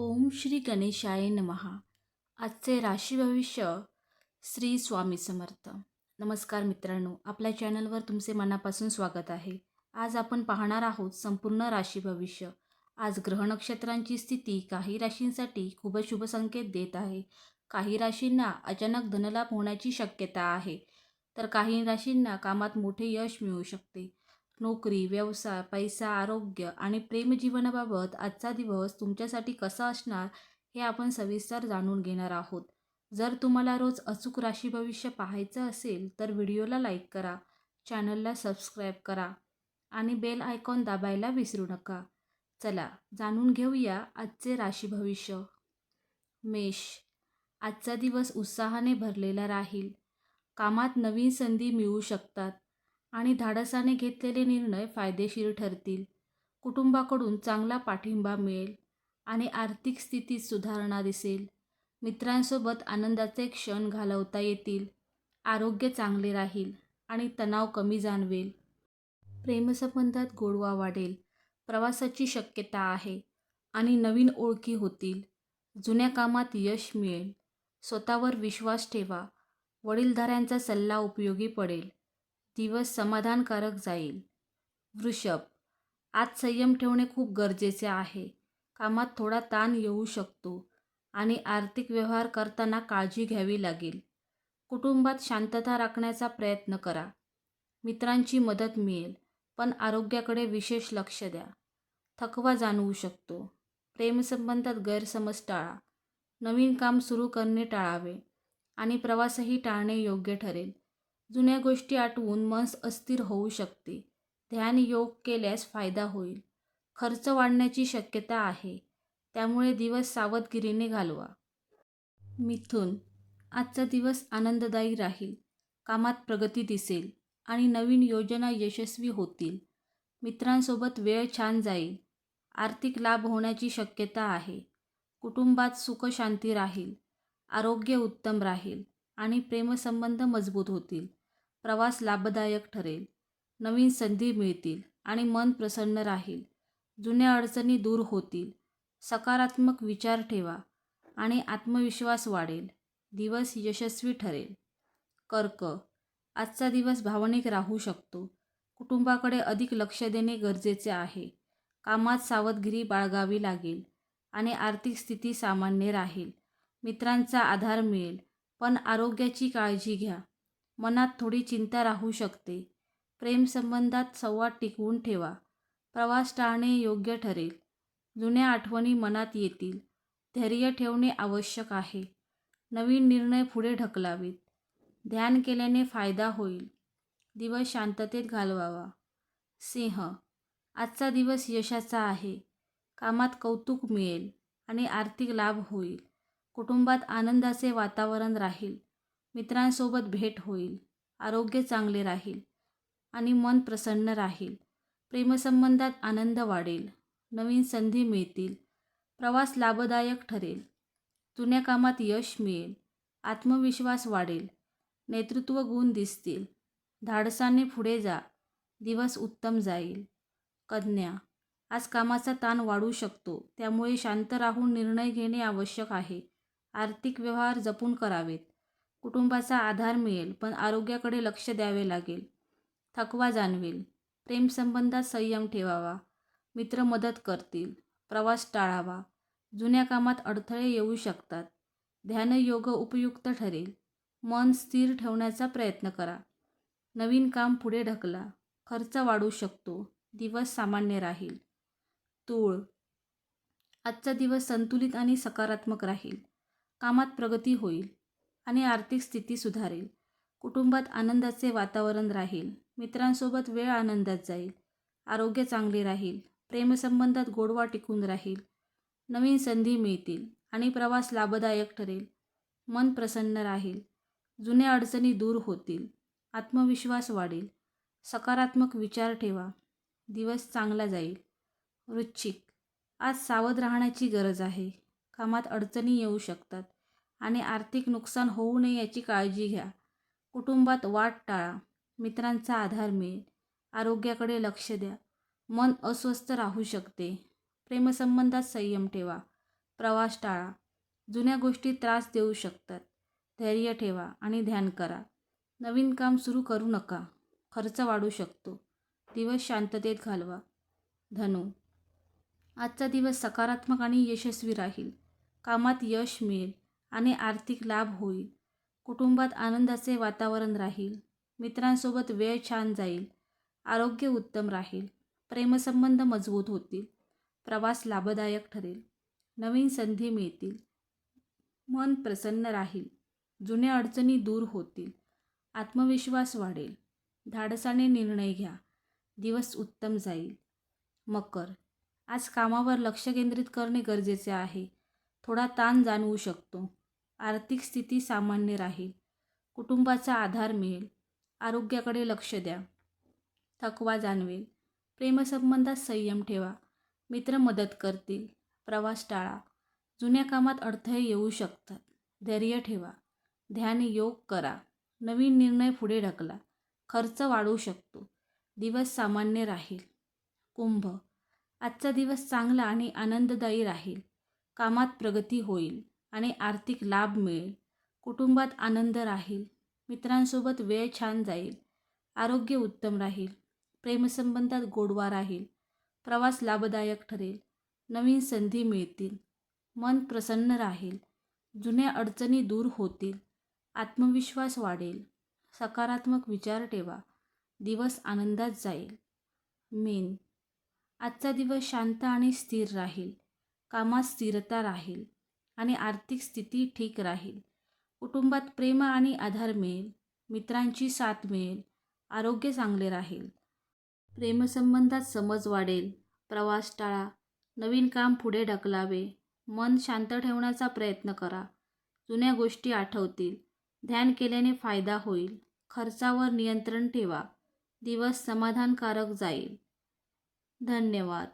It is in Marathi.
ओम श्री गणेशाय नमः. आजचे राशी भविष्य श्री स्वामी समर्थ. नमस्कार मित्रांनो, आपल्या चॅनलवर तुमचे मनापासून स्वागत आहे. आज आपण पाहणार आहोत संपूर्ण राशी भविष्य. आज ग्रह नक्षत्रांची स्थिती काही राशींसाठी खूपच शुभ संकेत देत आहे. काही राशींना अचानक धनलाभ होण्याची शक्यता आहे, तर काही राशींना कामात मोठे यश मिळू शकते. नोकरी, व्यवसाय, पैसा, आरोग्य आणि प्रेमजीवनाबाबत आजचा दिवस तुमच्यासाठी कसा असणार हे आपण सविस्तर जाणून घेणार आहोत. जर तुम्हाला रोज अचूक राशी भविष्य पाहायचं असेल तर व्हिडिओला लाईक करा, चॅनलला सबस्क्राईब करा आणि बेल आयकॉन दाबायला विसरू नका. चला जाणून घेऊया आजचे राशी भविष्य. मेष, आजचा दिवस उत्साहाने भरलेला राहील. कामात नवीन संधी मिळू शकतात आणि धाडसाने घेतलेले निर्णय फायदेशीर ठरतील. कुटुंबाकडून चांगला पाठिंबा मिळेल आणि आर्थिक स्थितीत सुधारणा दिसेल. मित्रांसोबत आनंदाचे क्षण घालवता येतील. आरोग्य चांगले राहील आणि तणाव कमी जाणवेल. प्रेमसंबंधात गोडवा वाढेल. प्रवासाची शक्यता आहे आणि नवीन ओळखी होतील. जुन्या कामात यश मिळेल. स्वतःवर विश्वास ठेवा. वडीलधाऱ्यांचा सल्ला उपयोगी पडेल. दिवस समाधानकारक जाईल. वृषभ, आज संयम ठेवणे खूप गरजेचे आहे. कामात थोडा ताण येऊ शकतो आणि आर्थिक व्यवहार करताना काळजी घ्यावी लागेल. कुटुंबात शांतता राखण्याचा प्रयत्न करा. मित्रांची मदत मिळेल, पण आरोग्याकडे विशेष लक्ष द्या. थकवा जाणवू शकतो. प्रेमसंबंधात गैरसमज टाळा. नवीन काम सुरू करणे टाळावे आणि प्रवासही टाळणे योग्य ठरेल. जुन्या गोष्टी आठवून मन अस्थिर होऊ शकते. ध्यान योग केल्यास फायदा होईल. खर्च वाढण्याची शक्यता आहे, त्यामुळे दिवस सावधगिरीने घालवा. मिथुन, आजचा दिवस आनंददायी राहील. कामात प्रगती दिसेल आणि नवीन योजना यशस्वी होतील. मित्रांसोबत वेळ छान जाईल. आर्थिक लाभ होण्याची शक्यता आहे. कुटुंबात सुखशांती राहील. आरोग्य उत्तम राहील आणि प्रेमसंबंध मजबूत होतील. प्रवास लाभदायक ठरेल. नवीन संधी मिळतील आणि मन प्रसन्न राहील. जुन्या अडचणी दूर होतील. सकारात्मक विचार ठेवा आणि आत्मविश्वास वाढेल. दिवस यशस्वी ठरेल. कर्क, आजचा दिवस भावनिक राहू शकतो. कुटुंबाकडे अधिक लक्ष देणे गरजेचे आहे. कामात सावधगिरी बाळगावी लागेल आणि आर्थिक स्थिती सामान्य राहील. मित्रांचा आधार मिळेल, पण आरोग्याची काळजी घ्या. मनात थोडी चिंता राहू शकते. प्रेमसंबंधात संवाद टिकवून ठेवा. प्रवास टाळणे योग्य ठरेल. जुन्या आठवणी मनात येतील. धैर्य ठेवणे आवश्यक आहे. नवीन निर्णय पुढे ढकलावेत. ध्यान केल्याने फायदा होईल. दिवस शांततेत घालवावा. सिंह, आजचा दिवस यशाचा आहे. कामात कौतुक मिळेल आणि आर्थिक लाभ होईल. कुटुंबात आनंदाचे वातावरण राहील. मित्रांसोबत भेट होईल. आरोग्य चांगले राहील आणि मन प्रसन्न राहील. प्रेमसंबंधात आनंद वाढेल. नवीन संधी मिळतील. प्रवास लाभदायक ठरेल. जुन्या कामात यश मिळेल. आत्मविश्वास वाढेल. नेतृत्व गुण दिसतील. धाडसाने पुढे जा. दिवस उत्तम जाईल. कन्या, आज कामाचा ताण वाढू शकतो, त्यामुळे शांत राहून निर्णय घेणे आवश्यक आहे. आर्थिक व्यवहार जपून करावेत. कुटुंबाचा आधार मिळेल, पण आरोग्याकडे लक्ष द्यावे लागेल. थकवा जाणवेल. प्रेमसंबंधात संयम ठेवावा. मित्र मदत करतील. प्रवास टाळावा. जुन्या कामात अडथळे येऊ शकतात. ध्यानयोग उपयुक्त ठरेल. मन स्थिर ठेवण्याचा प्रयत्न करा. नवीन काम पुढे ढकला. खर्च वाढू शकतो. दिवस सामान्य राहील. तूळ, आजचा दिवस संतुलित आणि सकारात्मक राहील. कामात प्रगती होईल आणि आर्थिक स्थिती सुधारेल. कुटुंबात आनंदाचे वातावरण राहील. मित्रांसोबत वेळ आनंदात जाईल. आरोग्य चांगले राहील. प्रेमसंबंधात गोडवा टिकून राहील. नवीन संधी मिळतील आणि प्रवास लाभदायक ठरेल. मन प्रसन्न राहील. जुन्या अडचणी दूर होतील. आत्मविश्वास वाढेल. सकारात्मक विचार ठेवा. दिवस चांगला जाईल. वृश्चिक, आज सावध राहण्याची गरज आहे. कामात अडचणी येऊ शकतात आणि आर्थिक नुकसान होऊ नये याची काळजी घ्या. कुटुंबात वाद टाळा. मित्रांचा आधार मिळेल. आरोग्याकडे लक्ष द्या. मन अस्वस्थ राहू शकते. प्रेमसंबंधात संयम ठेवा. प्रवास टाळा. जुन्या गोष्टी त्रास देऊ शकतात. धैर्य ठेवा आणि ध्यान करा. नवीन काम सुरू करू नका. खर्च वाढू शकतो. दिवस शांततेत घालवा. धनु, आजचा दिवस सकारात्मक आणि यशस्वी राहील. कामात यश मिळेल आणि आर्थिक लाभ होईल. कुटुंबात आनंदाचे वातावरण राहील. मित्रांसोबत वेळ छान जाईल. आरोग्य उत्तम राहील. प्रेमसंबंध मजबूत होतील. प्रवास लाभदायक ठरेल. नवीन संधी मिळतील. मन प्रसन्न राहील. जुन्या अडचणी दूर होतील. आत्मविश्वास वाढेल. धाडसाने निर्णय घ्या. दिवस उत्तम जाईल. मकर, आज कामावर लक्ष केंद्रित करणे गरजेचे आहे. थोडा ताण जाणवू शकतो. आर्थिक स्थिती सामान्य राहील. कुटुंबाचा आधार मिळेल. आरोग्याकडे लक्ष द्या. थकवा जाणवेल. प्रेमसंबंधात संयम ठेवा. मित्र मदत करतील. प्रवास टाळा. जुन्या कामात अडथळे येऊ शकतात. धैर्य ठेवा. ध्यान योग करा. नवीन निर्णय पुढे ढकला. खर्च वाढू शकतो. दिवस सामान्य राहील. कुंभ, आजचा दिवस चांगला आणि आनंददायी राहील. कामात प्रगती होईल आणि आर्थिक लाभ मिळेल. कुटुंबात आनंद राहील. मित्रांसोबत वेळ छान जाईल. आरोग्य उत्तम राहील. प्रेमसंबंधात गोडवा राहील. प्रवास लाभदायक ठरेल. नवीन संधी मिळतील. मन प्रसन्न राहील. जुन्या अडचणी दूर होतील. आत्मविश्वास वाढेल. सकारात्मक विचार ठेवा. दिवस आनंदात जाईल. मीन, आजचा दिवस शांत आणि स्थिर राहील. कामात स्थिरता राहील आणि आर्थिक स्थिती ठीक राहील. कुटुंबात प्रेम आणि आधार मिळेल. मित्रांची साथ मिळेल. आरोग्य चांगले राहील. प्रेमसंबंधात समज वाढेल. प्रवास टाळा. नवीन काम पुढे ढकलावे. मन शांत ठेवण्याचा प्रयत्न करा. जुन्या गोष्टी आठवतील. ध्यान केल्याने फायदा होईल. खर्चावर नियंत्रण ठेवा. दिवस समाधानकारक जाईल. धन्यवाद.